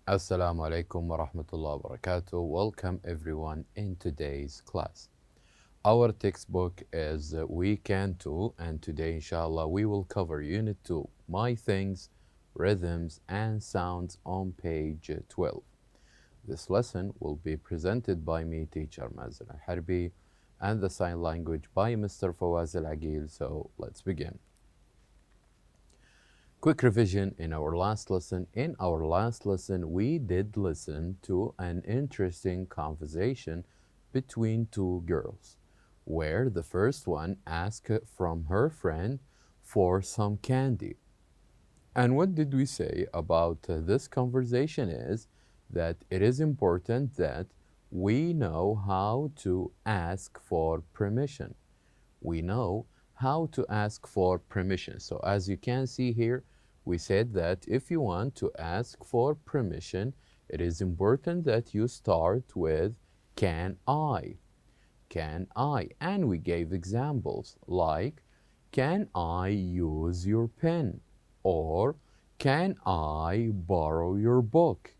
Assalamu alaikum wa rahmatullahi wa barakatuh. Welcome everyone in today's class. Our textbook is Weekend 2, and today, inshallah, we will cover Unit 2, My Things, Rhythms, and Sounds on page 12. This lesson will be presented by me, teacher Mazen Al-Harbi, and the sign language by Mr. Fawaz Al-Agil. So let's begin. Quick revision in our last lesson. In our last lesson, we did listen to an interesting conversation between two girls, where the first one asked from her friend for some candy. And what did we say about this conversation is that it is important that we know how to ask for permission. We know how to ask for permission. So as you can see here, we said that if you want to ask for permission, it is important that you start with can I? Can I? And we gave examples like can I use your pen? Or can I borrow your book?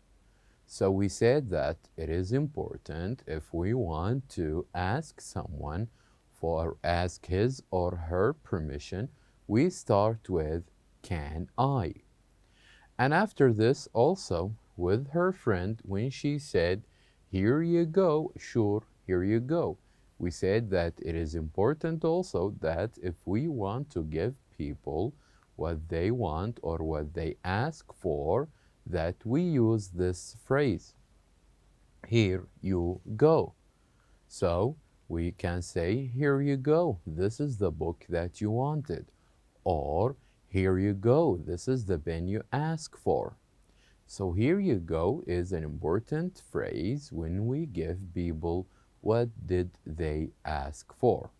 So we said that it is important if we want to ask someone for ask his or her permission, we start with can I? And after this also with her friend when she said here you go, sure, here you go. We said that it is important also that if we want to give people what they want or what they ask for, that we use this phrase, here you go. So we can say, here you go, this is the book that you wanted. Or, here you go, this is the pen you asked for. So here you go is an important phrase when we give people what did they ask for.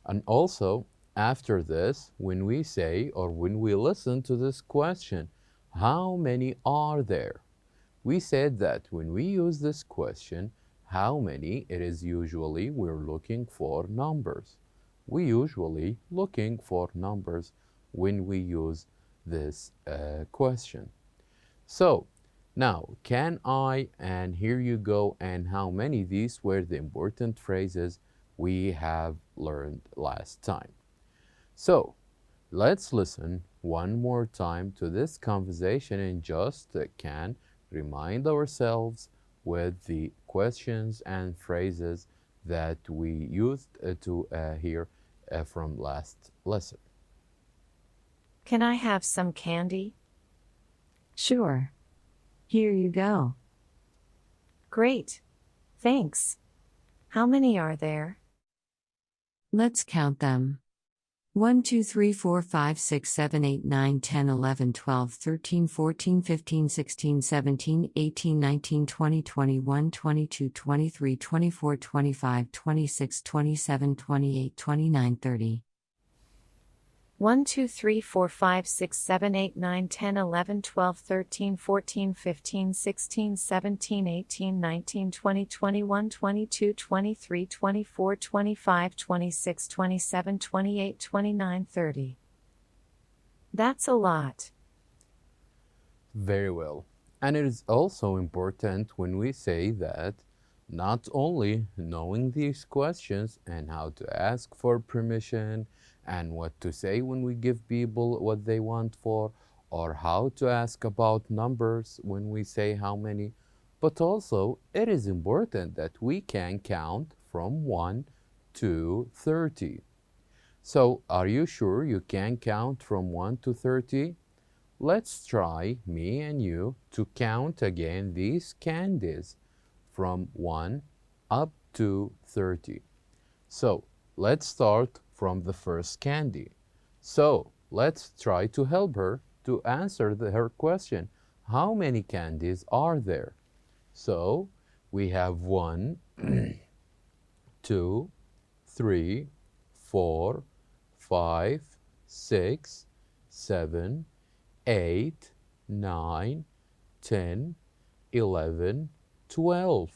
And also, after this, when we say or when we listen to this question, how many are there? We said that when we use this question, how many, it is usually we're looking for numbers. We usually looking for numbers when we use this question. So now, can I and here you go and how many, these were the important phrases we have learned last time. So let's listen one more time to this conversation and just can remind ourselves with the questions and phrases that we used to hear from last lesson. Can I have some candy? Sure. Here you go. Great. Thanks. How many are there? Let's count them. 1, 2, 3, 4, 5, 6, 7, 8, 9, 10, 11, 12, 13, 14, 15, 16, 17, 18, 19, 20, 21, 22, 23, 24, 25, 26, 27, 28, 29, 30. 1, 2, 3, 4, 5, 6, 7, 8, 9, 10, 11, 12, 13, 14, 15, 16, 17, 18, 19, 20, 21, 22, 23, 24, 25, 26, 27, 28, 29, 30. That's a lot. Very well. And it is also important when we say that not only knowing these questions and how to ask for permission and what to say when we give people what they want for, or how to ask about numbers when we say how many, but also it is important that we can count from 1 to 30. So are you sure you can count from 1 to 30? Let's try, me and you, to count again these candies from 1 up to 30. So let's start from the first candy. So let's try to help her to answer her question. How many candies are there? So we have 1, 2, 3, 4, 5, 6, 7, 8, 9, 10, 11, 12,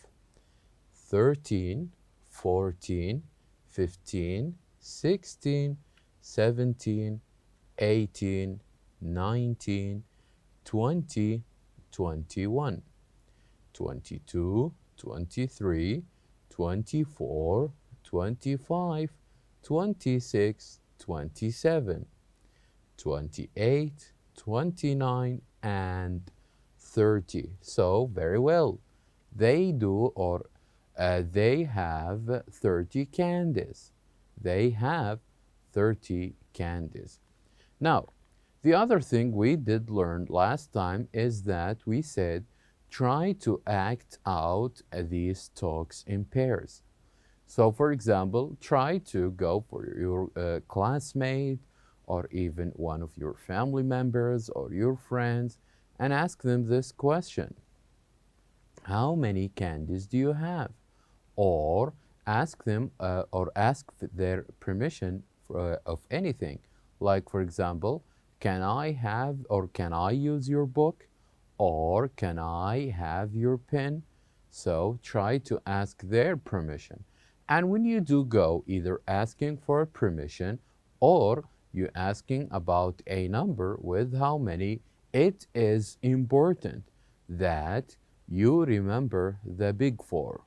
13, 14, 15, 16, 17, 18, 19, 20, 21, 22, 23, 24, 25, 26, 27, 28, 29, and 30. So, very well. They do or they have 30 candies. They have 30 candies. Now, the other thing we did learn last time is that we said try to act out these talks in pairs. So, for example, try to go for your classmate or even one of your family members or your friends and ask them this question. How many candies do you have? Or ask them or ask their permission of anything. Like, for example, can I have or can I use your book? Or can I have your pen? So try to ask their permission. And when you do go, either asking for permission or you asking about a number with how many, it is important that you remember the big four.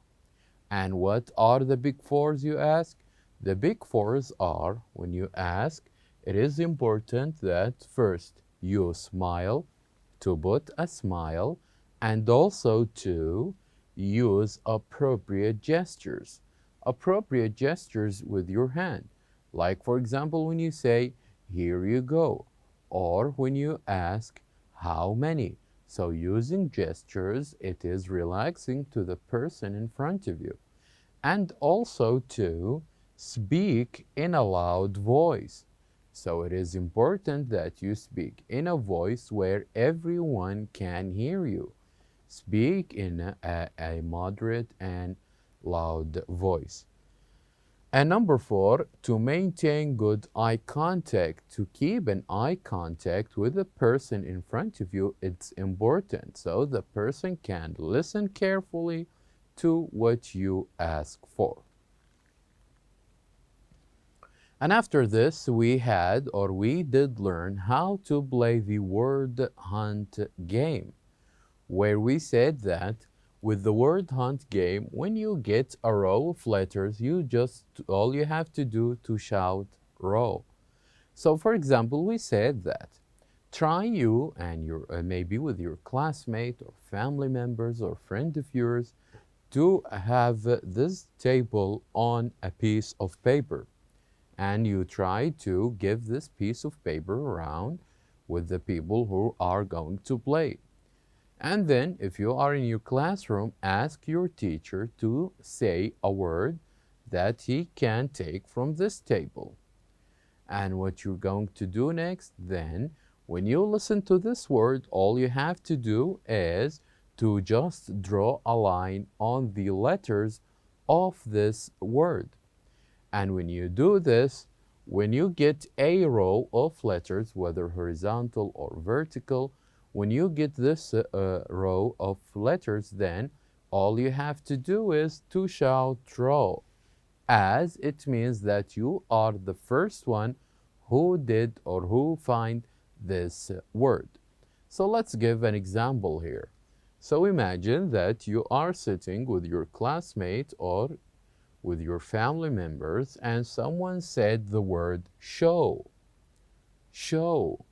And what are the big fours, you ask? The big fours are, when you ask, it is important that first you smile, to put a smile, and also to use appropriate gestures. Appropriate gestures with your hand. Like, for example, when you say, here you go, or when you ask, how many? So using gestures, it is relaxing to the person in front of you. And also to speak in a loud voice. So it is important that you speak in a voice where everyone can hear you. Speak in a moderate and loud voice. And number 4, to maintain good eye contact. To keep an eye contact with the person in front of you, it's important. So the person can listen carefully to what you ask for. And after this, we did learn how to play the word hunt game, where we said that with the word hunt game, when you get a row of letters, all you have to do to shout row. So for example, we said that try you and your maybe with your classmate or family members or friend of yours to have this table on a piece of paper. And you try to give this piece of paper around with the people who are going to play. And then, if you are in your classroom, ask your teacher to say a word that he can take from this table. And what you're going to do next, then, when you listen to this word, all you have to do is to just draw a line on the letters of this word. And when you do this, when you get a row of letters, whether horizontal or vertical, when you get this row of letters, then all you have to do is to shout row, as it means that you are the first one who did or who find this word. So let's give an example here. So imagine that you are sitting with your classmate or with your family members and someone said the word show. Show.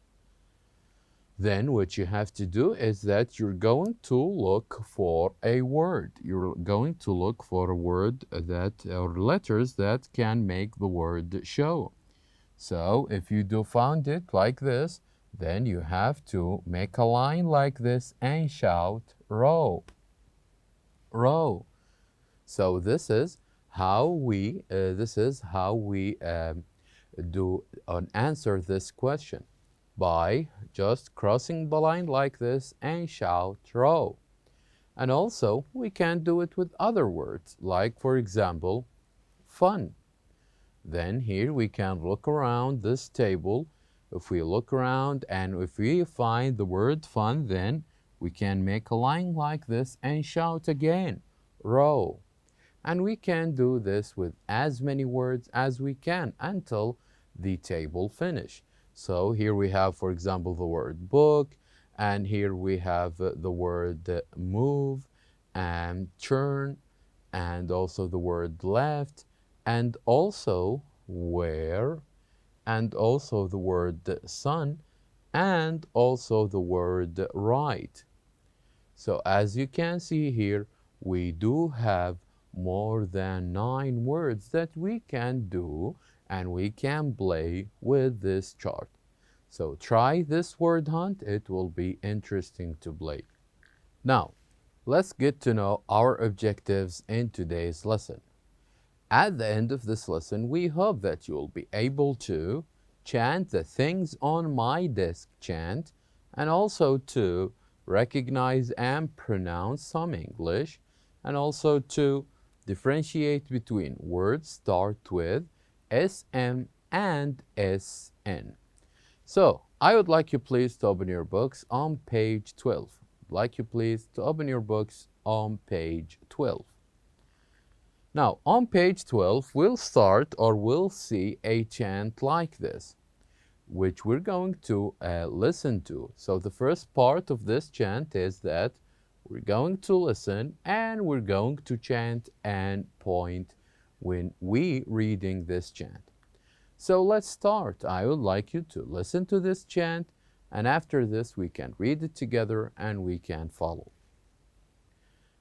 Then what you have to do is that you're going to look for a word. You're going to look for a word that or letters that can make the word show. So if you do found it like this, then you have to make a line like this and shout row. Row. So this is how we do answer this question, by just crossing the line like this and shout row. And also we can do it with other words, like for example fun. Then here we can look around this table. If we look around and if we find the word fun, then we can make a line like this and shout again row. And we can do this with as many words as we can until the table finish. So here we have, for example, the word book, And here we have the word move and turn, and also the word left, and also where, and also the word sun, and also the word right. So as you can see here, we do have more than 9 words that we can do, and we can play with this chart. So try this word hunt. It will be interesting to play. Now, let's get to know our objectives in today's lesson. At the end of this lesson, we hope that you will be able to chant the things on my desk chant, and also to recognize and pronounce some English, and also to differentiate between words start with SM and SN. So, I would like you please to open your books on page 12. I'd like you please to open your books on page 12. Now, on page 12, we'll start or we'll see a chant like this, which we're going to listen to. So the first part of this chant is that we're going to listen and we're going to chant and point when we reading this chant. So let's start. I would like you to listen to this chant, and after this we can read it together and we can follow.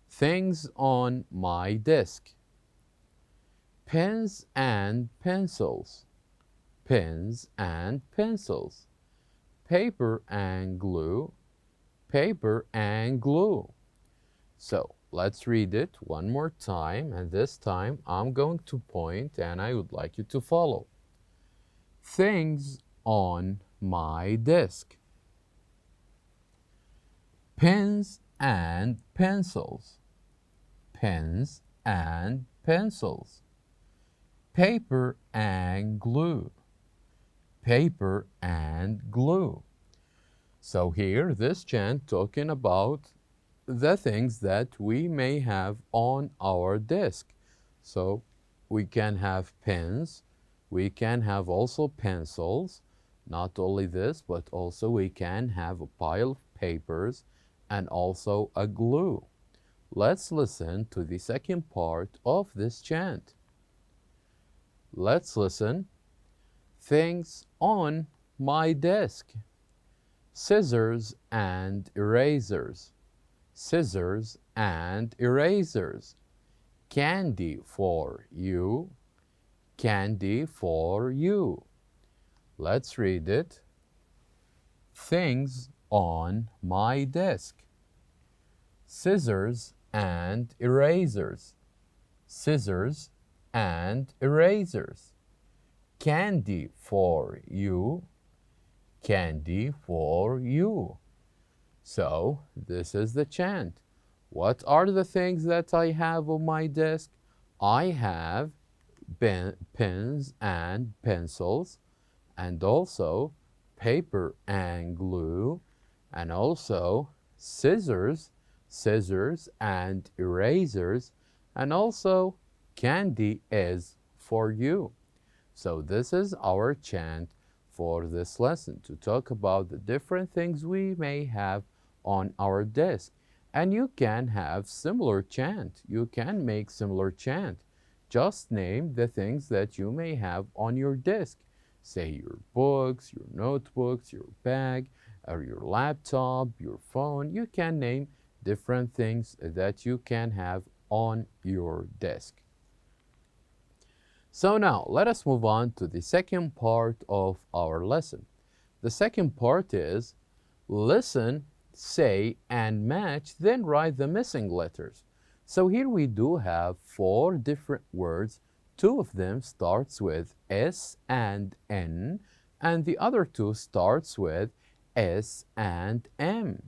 Things on my desk. Pens and pencils. Pens and pencils. Paper and glue. Paper and glue. So let's read it one more time, and this time I'm going to point and I would like you to follow. Things on my desk. Pens and pencils. Pens and pencils. Paper and glue. Paper and glue. So here, this chant talking about the things that we may have on our desk. So we can have pens, we can have also pencils. Not only this, but also we can have a pile of papers and also a glue. Let's listen to the second part of this chant. Let's listen. Things on my desk. Scissors and erasers. Scissors and erasers. Candy for you. Candy for you. Let's read it. Things on my desk. Scissors and erasers. Scissors and erasers. Candy for you. Candy for you. So, this is the chant. What are the things that I have on my desk? I have pens and pencils, and also paper and glue, and also scissors and erasers, and also candy is for you. So this is our chant for this lesson, to talk about the different things we may have on our desk. And you can have similar chant. You can make similar chant. Just name the things that you may have on your desk. Say your books, your notebooks, your bag, or your laptop, your phone. You can name different things that you can have on your desk. So now, let us move on to the second part of our lesson. The second part is listen, say, and match, then write the missing letters. So here we do have 4 different words. 2 of them starts with S and N, and the other 2 starts with S and M.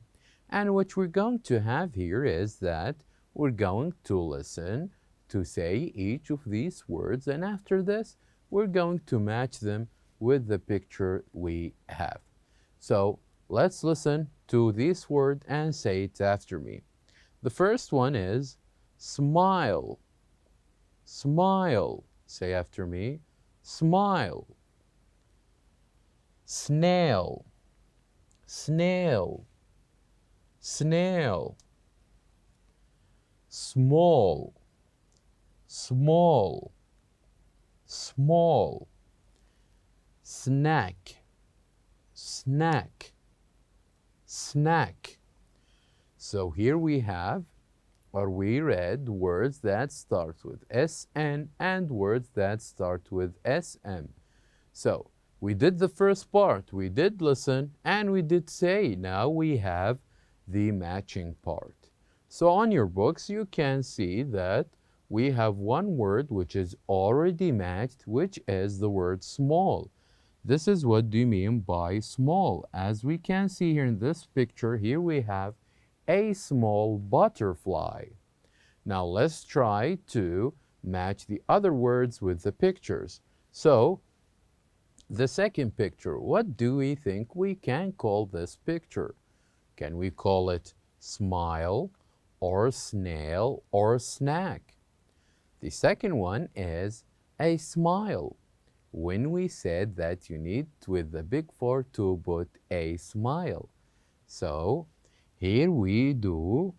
And what we're going to have here is that we're going to listen to say each of these words, and after this, we're going to match them with the picture we have. So let's listen to this word and say it after me. The first one is smile. Smile. Say after me. Smile. Snail. Snail. snail, small, small, small, snack, snack, snack. So here we have, or we read, words that start with SN and words that start with SM. So we did the first part, we did listen, and we did say. Now we have the matching part. So on your books, you can see that we have one word which is already matched, which is the word small. This is what do you mean by small. As we can see here in this picture, here we have a small butterfly. Now let's try to match the other words with the pictures. So the second picture, what do we think we can call this picture? Can we call it smile or snail or snack? The second one is a smile. When we said that you need with the big four to put a smile. So here we do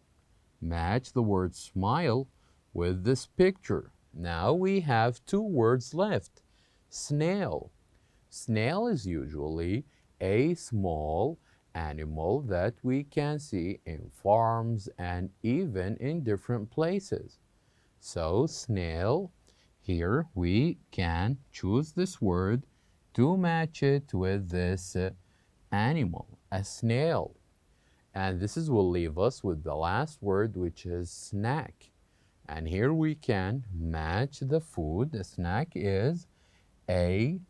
match the word smile with this picture. Now we have two words left. Snail. Snail is usually a small animal that we can see in farms and even in different places. So snail, here we can choose this word to match it with this animal, a snail. And this will leave us with the last word, which is snack. And here we can match the food. The snack is a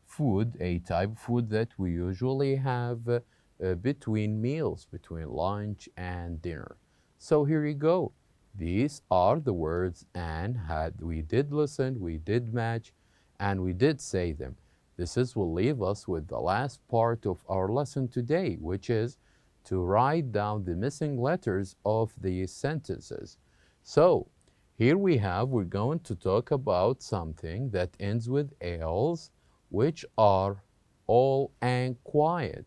food, a type of food that we usually have between meals, between lunch and dinner. So here you go. These are the words, and we did listen, we did match, and we did say them. This will leave us with the last part of our lesson today, which is to write down the missing letters of these sentences. So here we're going to talk about something that ends with L's, which are all and quiet.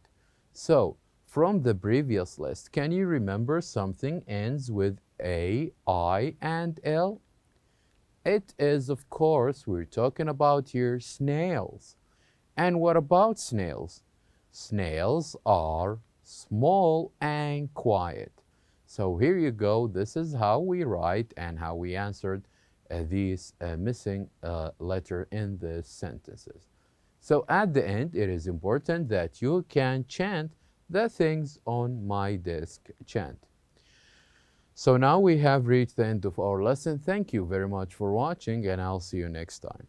So from the previous list, can you remember something ends with A, I, and L? It is, of course, we're talking about here snails. And what about snails? Snails are small and quiet. So here you go. This is how we write and how we answered these missing letter in the sentences. So at the end, it is important that you can chant the things on my desk chant. So now we have reached the end of our lesson. Thank you very much for watching, and I'll see you next time.